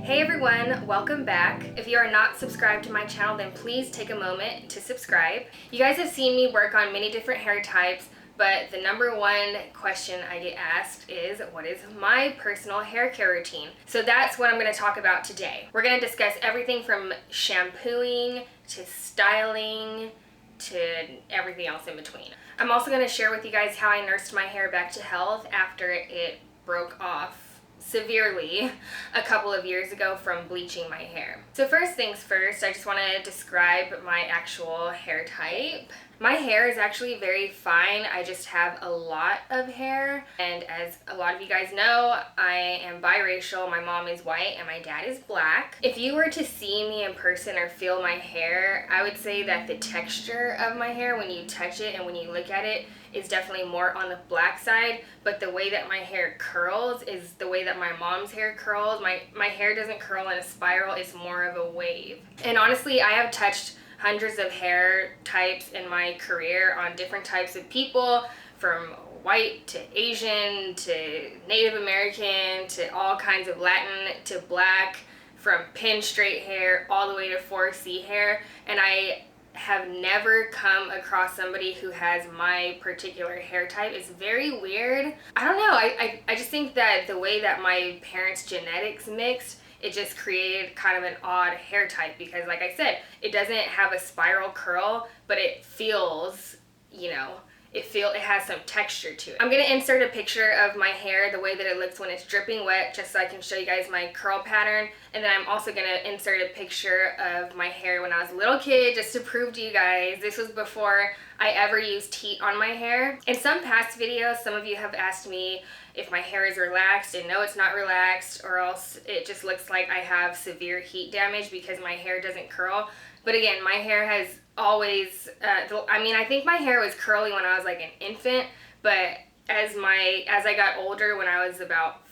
Hey everyone, welcome back. If you are not subscribed to my channel, then please take a moment to subscribe. You guys have seen me work on many different hair types, but the number one question I get asked is, what is my personal hair care routine? So that's what I'm going to talk about today. We're going to discuss everything from shampooing to styling to everything else in between. I'm also going to share with you guys how I nursed my hair back to health after it broke off severely a couple of years ago from bleaching my hair. So first things first, I just want to describe my actual hair type. My hair is actually very fine. I just have a lot of hair, and as a lot of you guys know, I am biracial. My mom is white and my dad is black. If you were to see me in person or feel my hair, I would say that the texture of my hair when you touch it and when you look at it is definitely more on the black side, but the way that my hair curls is the way that my mom's hair curls. My hair doesn't curl in a spiral, it's more of a wave. And honestly, I have touched hundreds of hair types in my career on different types of people, from white to Asian to Native American to all kinds of Latin to black, from pin straight hair all the way to 4C hair, and I have never come across somebody who has my particular hair type. It's very weird. I don't know, I just think that the way that my parents' genetics mixed, it just created kind of an odd hair type, because like I said, it doesn't have a spiral curl, but it feels, you know, it has some texture to it. I'm going to insert a picture of my hair, the way that it looks when it's dripping wet, just so I can show you guys my curl pattern. And then I'm also going to insert a picture of my hair when I was a little kid, just to prove to you guys this was before I ever used heat on my hair. In some past videos, some of you have asked me if my hair is relaxed, and no, it's not relaxed, or else it just looks like I have severe heat damage because my hair doesn't curl. But again, my hair has always, I think my hair was curly when I was like an infant, but as I got older, when I was about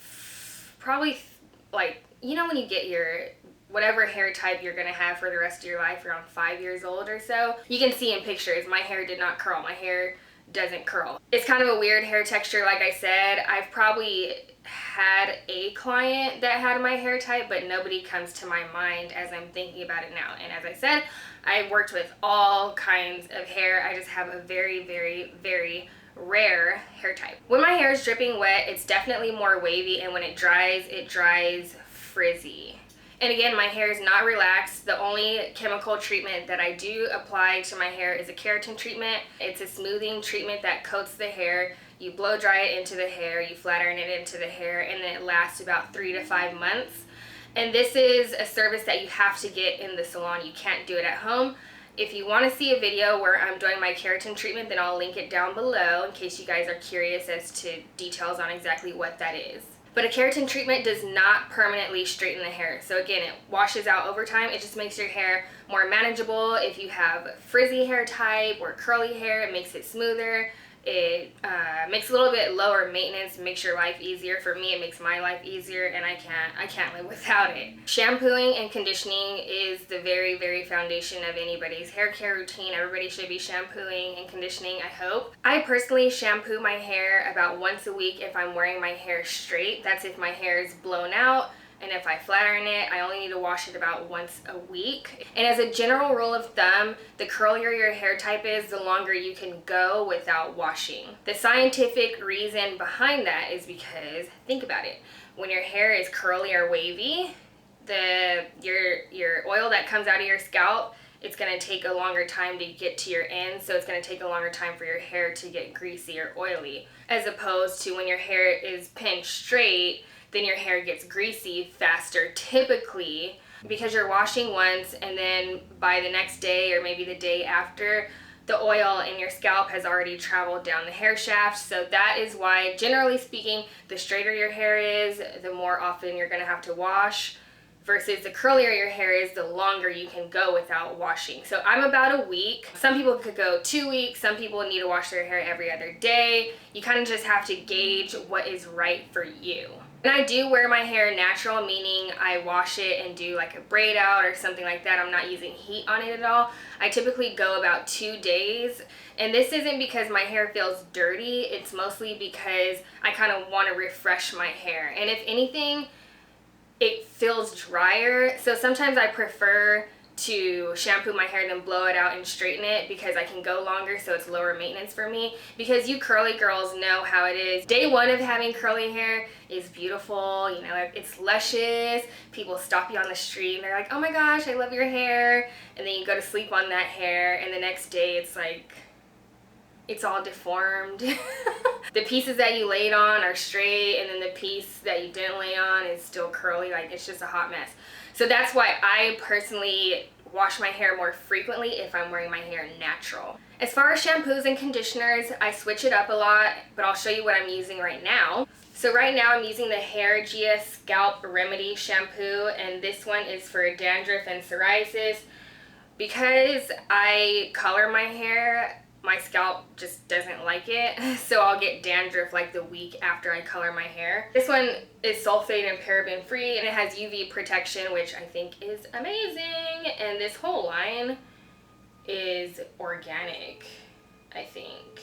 probably like, you know, when you get your whatever hair type you're gonna have for the rest of your life, around 5 years old or so, you can see in pictures my hair did not curl. My hair doesn't curl. It's kind of a weird hair texture. Like I said, I've probably had a client that had my hair type, but nobody comes to my mind as I'm thinking about it now. And as I said, I worked with all kinds of hair. I just have a very, very, very rare hair type. When my hair is dripping wet, it's definitely more wavy, and when it dries frizzy. And again, my hair is not relaxed. The only chemical treatment that I do apply to my hair is a keratin treatment. It's a smoothing treatment that coats the hair. You blow dry it into the hair, you flat iron it into the hair, and then it lasts about 3 to 5 months. And this is a service that you have to get in the salon. You can't do it at home. If you want to see a video where I'm doing my keratin treatment, then I'll link it down below in case you guys are curious as to details on exactly what that is. But a keratin treatment does not permanently straighten the hair. So again, it washes out over time. It just makes your hair more manageable. If you have frizzy hair type or curly hair, it makes it smoother. It makes it a little bit lower maintenance, makes your life easier. For me, it makes my life easier, and I can't live without it. Shampooing and conditioning is the very, very foundation of anybody's hair care routine. Everybody should be shampooing and conditioning, I hope. I personally shampoo my hair about once a week if I'm wearing my hair straight. That's if my hair is blown out. And if I flat iron it, I only need to wash it about once a week. And as a general rule of thumb, the curlier your hair type is, the longer you can go without washing. The scientific reason behind that is because, think about it, when your hair is curly or wavy, your oil that comes out of your scalp, it's going to take a longer time to get to your ends, so it's going to take a longer time for your hair to get greasy or oily, as opposed to when your hair is pinned straight, then your hair gets greasy faster typically, because you're washing once, and then by the next day or maybe the day after, the oil in your scalp has already traveled down the hair shaft. So that is why, generally speaking, the straighter your hair is, the more often you're going to have to wash, versus the curlier your hair is, the longer you can go without washing. So I'm about a week. Some people could go 2 weeks. Some people need to wash their hair every other day. You kind of just have to gauge what is right for you. And I do wear my hair natural, meaning I wash it and do like a braid out or something like that. I'm not using heat on it at all. I typically go about 2 days. And this isn't because my hair feels dirty. It's mostly because I kind of want to refresh my hair. And if anything, it feels drier. So sometimes I prefer to shampoo my hair then blow it out and straighten it because I can go longer, so it's lower maintenance for me. Because you curly girls know how it is. Day one of having curly hair is beautiful, you know, it's luscious. People stop you on the street and they're like, oh my gosh, I love your hair. And then you go to sleep on that hair and the next day it's like, it's all deformed. The pieces that you laid on are straight, and then the piece that you didn't lay on is still curly. Like, it's just a hot mess. So that's why I personally wash my hair more frequently if I'm wearing my hair natural. As far as shampoos and conditioners, I switch it up a lot, but I'll show you what I'm using right now. So right now I'm using the HairGia Scalp Remedy Shampoo, and this one is for dandruff and psoriasis. Because I color my hair, my scalp just doesn't like it, so I'll get dandruff like the week after I color my hair. This one is sulfate and paraben free, and it has UV protection, which I think is amazing. And this whole line is organic, I think.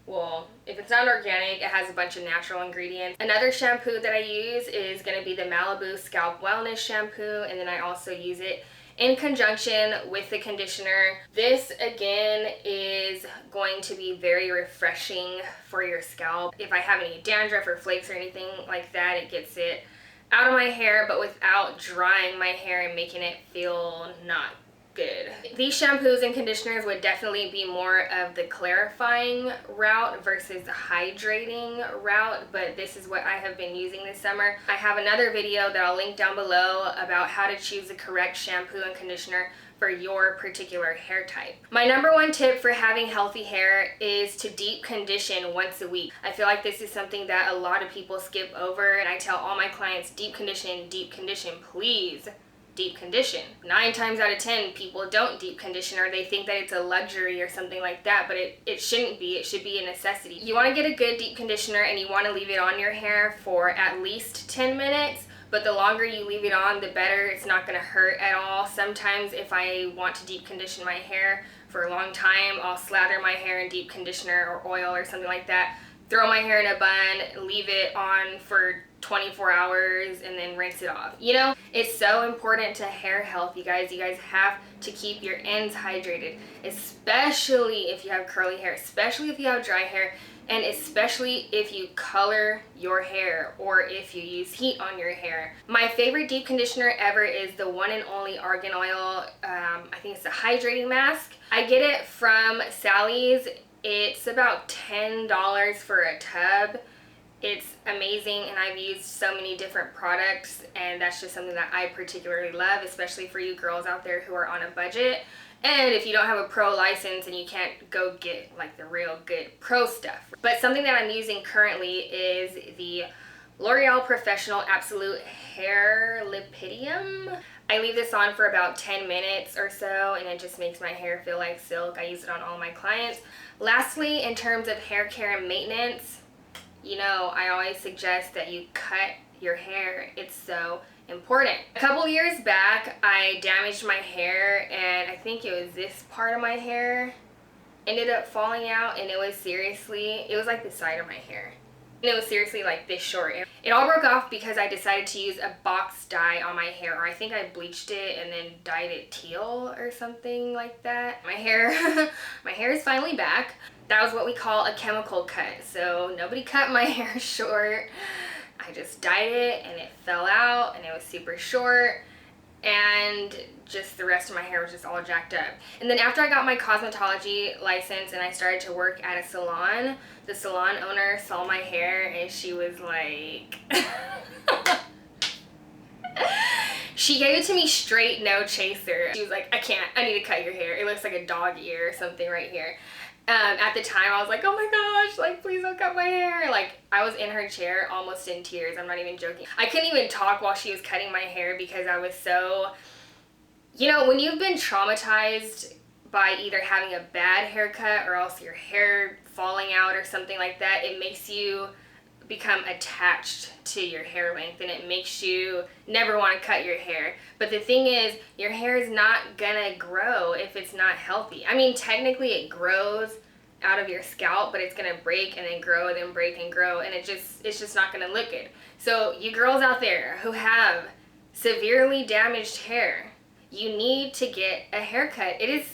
Well, if it's not organic, it has a bunch of natural ingredients. Another shampoo that I use is going to be the Malibu Scalp Wellness Shampoo, and then I also use it in conjunction with the conditioner. This again is going to be very refreshing for your scalp. If I have any dandruff or flakes or anything like that, it gets it out of my hair, but without drying my hair and making it feel not good. These shampoos and conditioners would definitely be more of the clarifying route versus the hydrating route, but this is what I have been using this summer. I have another video that I'll link down below about how to choose the correct shampoo and conditioner for your particular hair type. My number one tip for having healthy hair is to deep condition once a week. I feel like this is something that a lot of people skip over, and I tell all my clients, deep condition, please. Deep condition. 9 times out of 10 people don't deep condition, or they think that it's a luxury or something like that, but it shouldn't be. It should be a necessity. You want to get a good deep conditioner and you want to leave it on your hair for at least 10 minutes, but the longer you leave it on, the better. It's not going to hurt at all. Sometimes if I want to deep condition my hair for a long time, I'll slather my hair in deep conditioner or oil or something like that, throw my hair in a bun, leave it on for 24 hours, and then rinse it off. You know, it's so important to hair health, you guys. You guys have to keep your ends hydrated, especially if you have curly hair, especially if you have dry hair, and especially if you color your hair or if you use heat on your hair. My favorite deep conditioner ever is the one and only argan oil. I think it's a hydrating mask. I get it from Sally's. It's about $10 for a tub. It's amazing, and I've used so many different products, and that's just something that I particularly love, especially for you girls out there who are on a budget. And if you don't have a pro license and you can't go get like the real good pro stuff. But something that I'm using currently is the L'Oreal Professional Absolut Hair Lipidium. I leave this on for about 10 minutes or so, and it just makes my hair feel like silk. I use it on all my clients. Lastly, in terms of hair care and maintenance, you know, I always suggest that you cut your hair. It's so important. A couple years back, I damaged my hair, and I think it was this part of my hair ended up falling out, and it was like the side of my hair. And it was seriously like this short. It all broke off because I decided to use a box dye on my hair, or I think I bleached it and then dyed it teal or something like that. My hair, my hair is finally back. That was what we call a chemical cut. So nobody cut my hair short. I just dyed it and it fell out and it was super short, and just the rest of my hair was just all jacked up. And then after I got my cosmetology license and I started to work at a salon, the salon owner saw my hair and she was like, she gave it to me straight, no chaser. She was like, I need to cut your hair. It looks like a dog ear or something right here. At the time I was like, oh my gosh, like please don't cut my hair. Like I was in her chair almost in tears. I'm not even joking. I couldn't even talk while she was cutting my hair because I was so, you know, when you've been traumatized by either having a bad haircut or else your hair falling out or something like that, it makes you become attached to your hair length, and it makes you never want to cut your hair. But the thing is, your hair is not gonna grow if it's not healthy. I mean, technically it grows out of your scalp, but it's gonna break and then grow and then break and grow, and it's just not gonna look good. So you girls out there who have severely damaged hair, you need to get a haircut. It is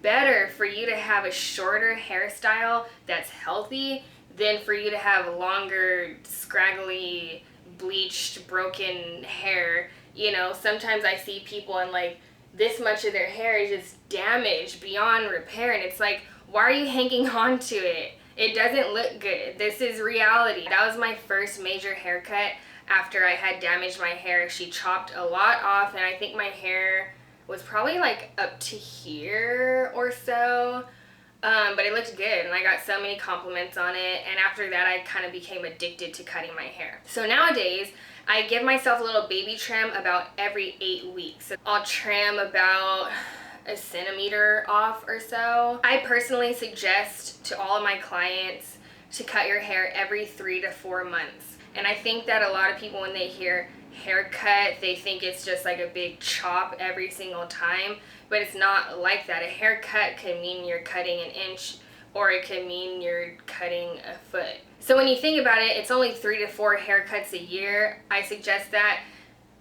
better for you to have a shorter hairstyle that's healthy than for you to have longer, scraggly, bleached, broken hair. You know, sometimes I see people and like this much of their hair is just damaged beyond repair, and it's like, why are you hanging on to it? It doesn't look good. This is reality. That was my first major haircut after I had damaged my hair. She chopped a lot off, and I think my hair was probably like up to here or so. But it looked good, and I got so many compliments on it, and after that I kind of became addicted to cutting my hair. So nowadays I give myself a little baby trim about every 8 weeks. I'll trim about a centimeter off or so. I personally suggest to all of my clients to cut your hair every 3 to 4 months. And I think that a lot of people, when they hear haircut, they think it's just like a big chop every single time, but it's not like that. A haircut can mean you're cutting an inch, or it can mean you're cutting a foot. So when you think about it, it's only 3 to 4 haircuts a year. I suggest that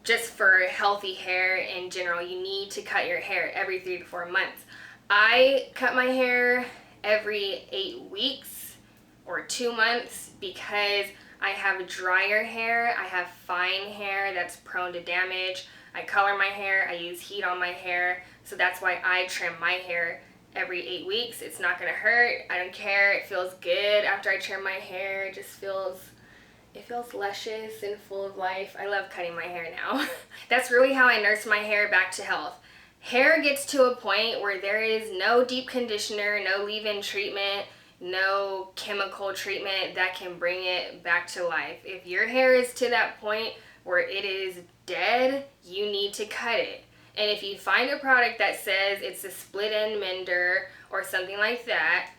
just for healthy hair in general, you need to cut your hair every 3 to 4 months. I cut my hair every 8 weeks or 2 months because I have drier hair, I have fine hair that's prone to damage. I color my hair, I use heat on my hair, so that's why I trim my hair every 8 weeks. It's not gonna hurt, I don't care, it feels good after I trim my hair. It just feels luscious and full of life. I love cutting my hair now. That's really how I nurse my hair back to health. Hair gets to a point where there is no deep conditioner, no leave-in treatment, no chemical treatment that can bring it back to life. If your hair is to that point where it is dead, you need to cut it. And if you find a product that says it's a split end mender or something like that,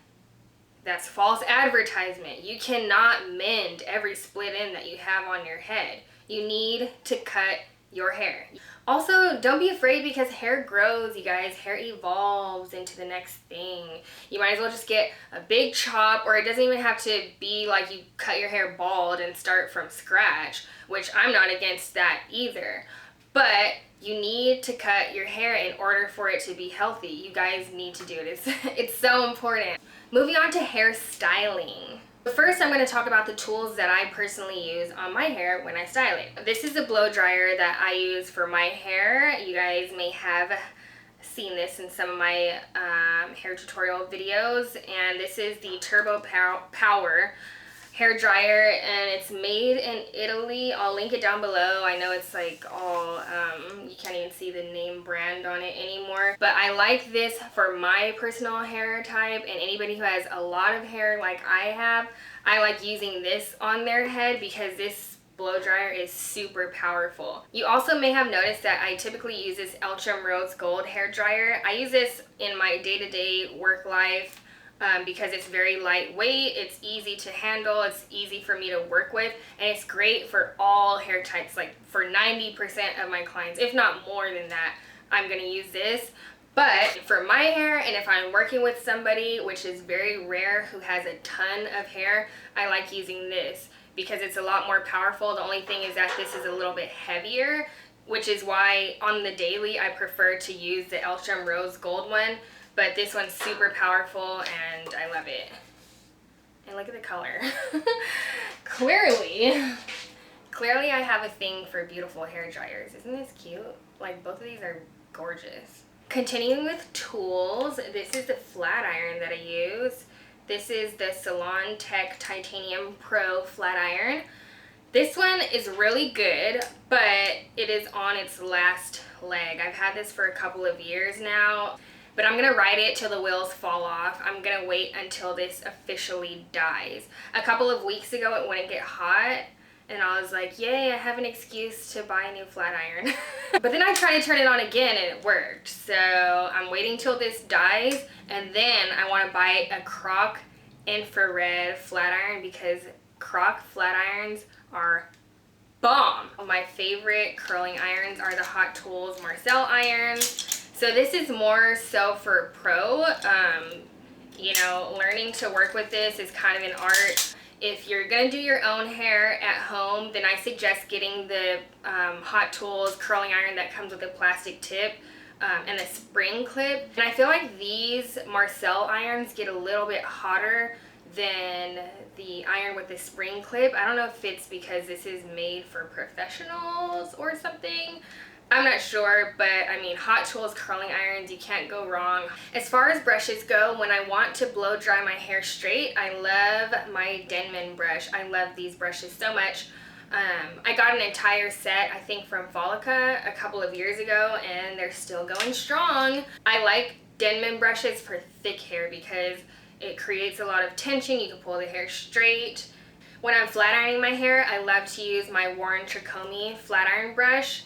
that's false advertisement. You cannot mend every split end that you have on your head. You need to cut your hair. Also, don't be afraid, because hair grows, you guys. Hair evolves into the next thing. You might as well just get a big chop, or it doesn't even have to be like you cut your hair bald and start from scratch, which I'm not against that either. But you need to cut your hair in order for it to be healthy. You guys need to do it. It's so important. Moving on to hair styling. First, I'm going to talk about the tools that I personally use on my hair when I style it. This is a blow dryer that I use for my hair. You guys may have seen this in some of my hair tutorial videos, and this is the Turbo Power hair dryer, and it's made in Italy. I'll link it down below. I know it's like all, you can't even see the name brand on it anymore, but I like this for my personal hair type, and anybody who has a lot of hair like I have, I like using this on their head because this blow dryer is super powerful. You also may have noticed that I typically use this ELCHIM Rose Gold hair dryer. I use this in my day-to-day work life because it's very lightweight, it's easy to handle, it's easy for me to work with, and it's great for all hair types. Like for 90% of my clients, if not more than that, I'm gonna use this. But for my hair, and if I'm working with somebody, which is very rare, who has a ton of hair, I like using this because it's a lot more powerful. The only thing is that this is a little bit heavier, which is why on the daily I prefer to use the ELCHIM Rose Gold one. But this one's super powerful and I love it. And look at the color. Clearly I have a thing for beautiful hair dryers. Isn't this cute? Like, both of these are gorgeous. Continuing with tools, this is the flat iron that I use. This is the Salon Tech Titanium Pro flat iron. This one is really good, but it is on its last leg. I've had this for a couple of years now, but I'm gonna ride it till the wheels fall off. I'm gonna wait until this officially dies. A couple of weeks ago it wouldn't get hot, and I was like, yay, I have an excuse to buy a new flat iron. But then I tried to turn it on again and it worked. So I'm waiting till this dies, and then I wanna buy a Croc infrared flat iron because Croc flat irons are bomb. My favorite curling irons are the Hot Tools Marcel irons. So this is more so for pro. You know, learning to work with this is kind of an art. If you're gonna do your own hair at home, then I suggest getting the Hot Tools curling iron that comes with a plastic tip and a spring clip. And I feel like these Marcel irons get a little bit hotter than the iron with the spring clip. I don't know if it's because this is made for professionals or something. I'm not sure, but I mean, Hot Tools curling irons, you can't go wrong. As far as brushes go, when I want to blow dry my hair straight, I love my Denman brush. I love these brushes so much. I got an entire set, I think from Folica a couple of years ago, and they're still going strong. I like Denman brushes for thick hair because it creates a lot of tension. You can pull the hair straight. When I'm flat ironing my hair, I love to use my Warren Tricomi flat iron brush.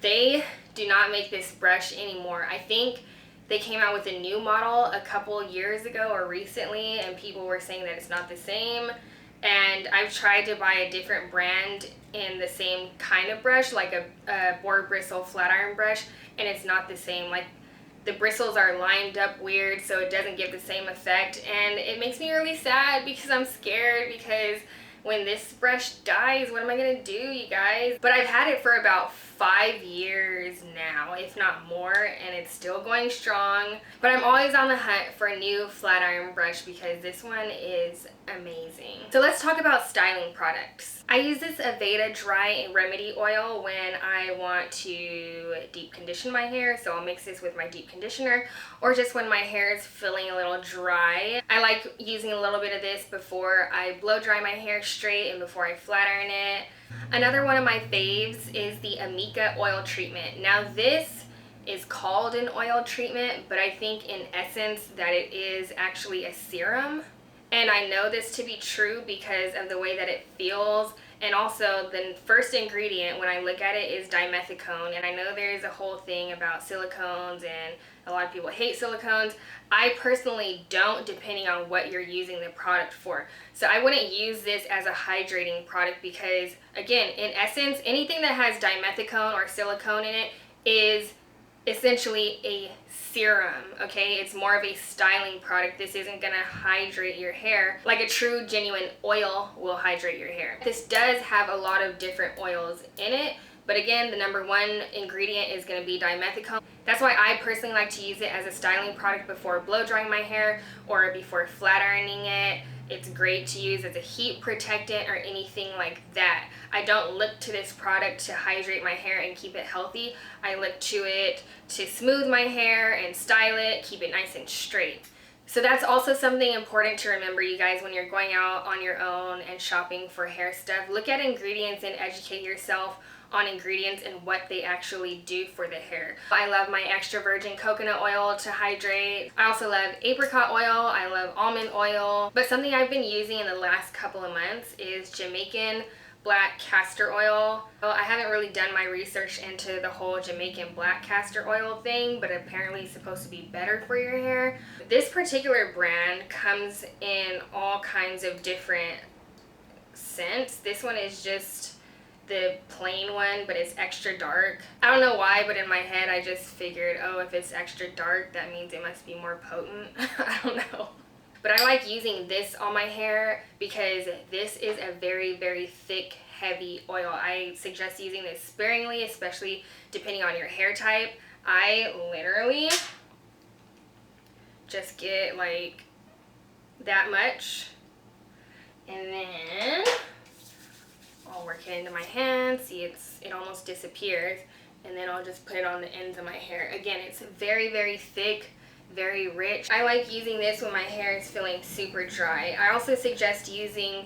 They do not make this brush anymore. I think they came out with a new model a couple years ago or recently, and people were saying that it's not the same. And I've tried to buy a different brand in the same kind of brush, like a boar bristle flat iron brush, and it's not the same. Like, the bristles are lined up weird, so it doesn't give the same effect, and it makes me really sad because I'm scared, because when this brush dies, what am I gonna do, you guys? But I've had it for about 5 years now, if not more, and it's still going strong. But I'm always on the hunt for a new flat iron brush because this one is amazing. So let's talk about styling products. I use this Aveda dry remedy oil when I want to deep condition my hair, so I'll mix this with my deep conditioner, or just when my hair is feeling a little dry. I like using a little bit of this before I blow dry my hair straight and before I flat iron it. Another one of my faves is the Amika Oil Treatment. Now this is called an oil treatment, but I think in essence that it is actually a serum. And I know this to be true because of the way that it feels. And also the first ingredient when I look at it is dimethicone. And I know there's a whole thing about silicones and a lot of people hate silicones. I personally don't, depending on what you're using the product for. So I wouldn't use this as a hydrating product because, again, in essence, anything that has dimethicone or silicone in it is essentially a serum, okay? It's more of a styling product. This isn't gonna hydrate your hair like a true genuine oil will hydrate your hair. This does have a lot of different oils in it, but again, the number one ingredient is gonna be dimethicone. That's why I personally like to use it as a styling product before blow drying my hair or before flat ironing it. It's great to use as a heat protectant or anything like that. I don't look to this product to hydrate my hair and keep it healthy. I look to it to smooth my hair and style it, keep it nice and straight. So that's also something important to remember, you guys, when you're going out on your own and shopping for hair stuff. Look at ingredients and educate yourself on ingredients and what they actually do for the hair. I love my extra virgin coconut oil to hydrate. I also love apricot oil. I love almond oil. But something I've been using in the last couple of months is Jamaican black castor oil. Well, I haven't really done my research into the whole Jamaican black castor oil thing, but apparently it's supposed to be better for your hair. This particular brand comes in all kinds of different scents. This one is just the plain one, but it's extra dark. I don't know why, but in my head I just figured, oh, if it's extra dark, that means it must be more potent. I don't know. But I like using this on my hair because this is a very, very thick, heavy oil. I suggest using this sparingly, especially depending on your hair type. I literally just get like that much, and then I'll work it into my hand. See, it almost disappears, and then I'll just put it on the ends of my hair. Again, it's very, very thick, very rich. I like using this when my hair is feeling super dry. I also suggest using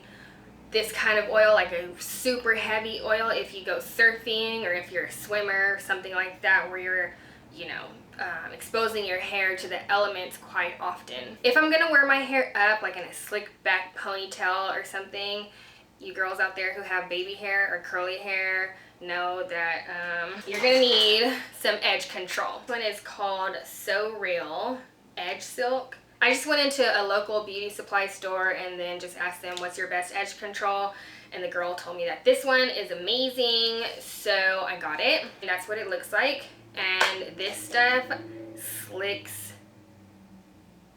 this kind of oil, like a super heavy oil, if you go surfing or if you're a swimmer or something like that, where you're, you know, exposing your hair to the elements quite often. If I'm gonna wear my hair up like in a slick back ponytail or something, you girls out there who have baby hair or curly hair know that you're gonna need some edge control. This one is called So Real Edge Silk. I just went into a local beauty supply store and then just asked them, what's your best edge control? And the girl told me that this one is amazing, so I got it. And that's what it looks like. And this stuff slicks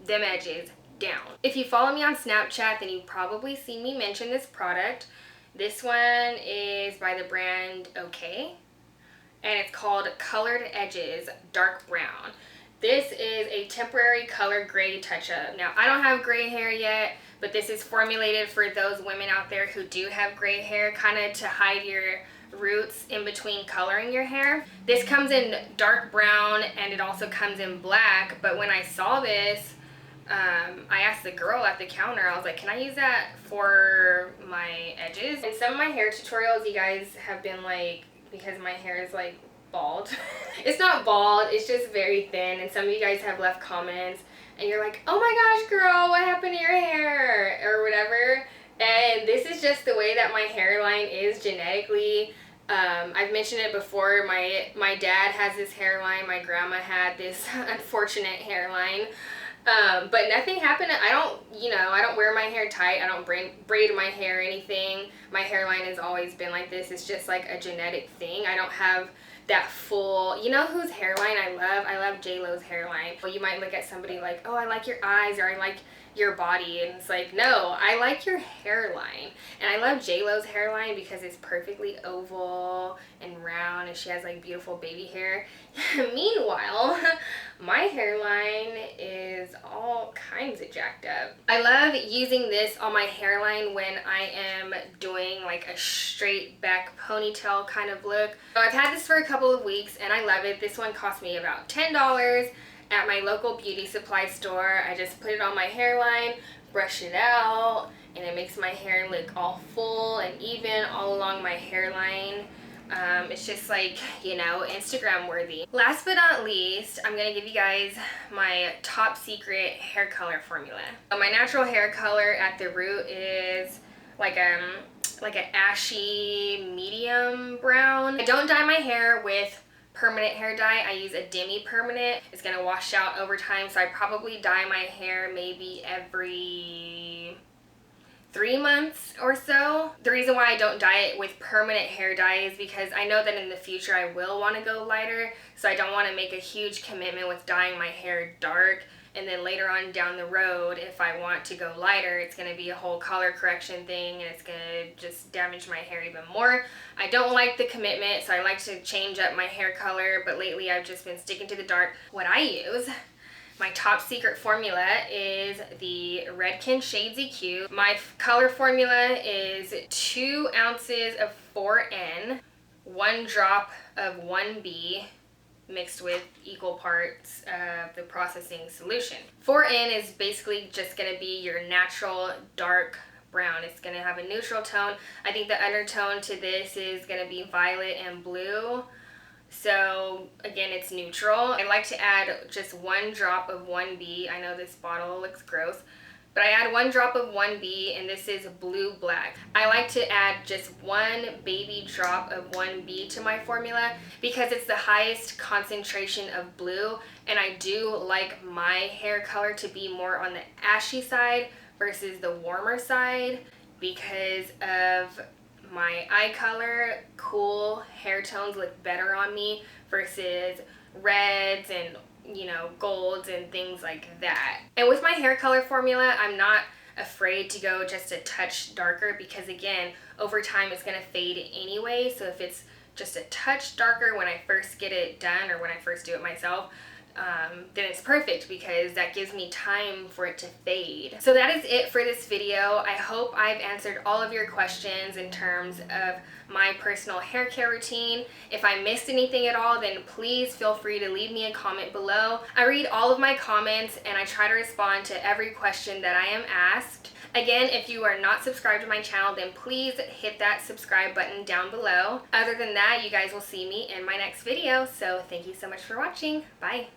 them edges down. If you follow me on Snapchat, then you've probably seen me mention this product. This one is by the brand OK, and it's called Colored Edges Dark Brown. This is a temporary color gray touch-up. Now, I don't have gray hair yet, but this is formulated for those women out there who do have gray hair, kind of to hide your roots in between coloring your hair. This comes in dark brown and it also comes in black, but when I saw this, I asked the girl at the counter, I was like, can I use that for my edges? In some of my hair tutorials, you guys have been like, because my hair is like bald. It's not bald, it's just very thin, and some of you guys have left comments and you're like, oh my gosh girl, what happened to your hair or whatever. And this is just the way that my hairline is genetically. I've mentioned it before, my dad has this hairline, my grandma had this unfortunate hairline. But nothing happened. I don't wear my hair tight. I don't braid my hair or anything. My hairline has always been like this. It's just like a genetic thing. I don't have that full, you know whose hairline I love? I love J-Lo's hairline. Well, you might look at somebody like, oh, I like your eyes, or I like your body, and it's like, no, I like your hairline. And I love J-Lo's hairline because it's perfectly oval and round, and she has like beautiful baby hair. Meanwhile, my hairline is all kinds of jacked up. I love using this on my hairline when I am doing like a straight back ponytail kind of look. So I've had this for a couple of weeks and I love it. This one cost me about $10 at my local beauty supply store. I just put it on my hairline, brush it out, and it makes my hair look all full and even all along my hairline. It's just like, you know, Instagram worthy. Last but not least, I'm gonna give you guys my top secret hair color formula. So my natural hair color at the root is like an ashy medium brown. I don't dye my hair with permanent hair dye. I use a demi-permanent. It's gonna wash out over time, so I probably dye my hair maybe every 3 months or so. The reason why I don't dye it with permanent hair dye is because I know that in the future I will want to go lighter, so I don't want to make a huge commitment with dyeing my hair dark, and then later on down the road, if I want to go lighter, it's going to be a whole color correction thing and it's going to just damage my hair even more. I don't like the commitment, so I like to change up my hair color, but lately I've just been sticking to the dark. What I use, my top secret formula, is the Redken Shades EQ. My color formula is 2 ounces of 4N, 1 drop of 1B, mixed with equal parts of the processing solution. 4N is basically just going to be your natural dark brown. It's going to have a neutral tone. I think the undertone to this is going to be violet and blue. So again, it's neutral. I like to add just 1 drop of 1B. I know this bottle looks gross, but I add 1 drop of 1B, and this is blue black. I like to add just 1 baby drop of 1B to my formula because it's the highest concentration of blue, and I do like my hair color to be more on the ashy side versus the warmer side because of my eye color. Cool hair tones look better on me versus reds and, you know, golds and things like that. And with my hair color formula, I'm not afraid to go just a touch darker because, again, over time it's gonna fade anyway. So if it's just a touch darker when I first get it done or when I first do it myself, then it's perfect because that gives me time for it to fade. So that is it for this video. I hope I've answered all of your questions in terms of my personal hair care routine. If I missed anything at all, then please feel free to leave me a comment below. I read all of my comments and I try to respond to every question that I am asked. Again, if you are not subscribed to my channel, then please hit that subscribe button down below. Other than that, you guys will see me in my next video. So thank you so much for watching. Bye.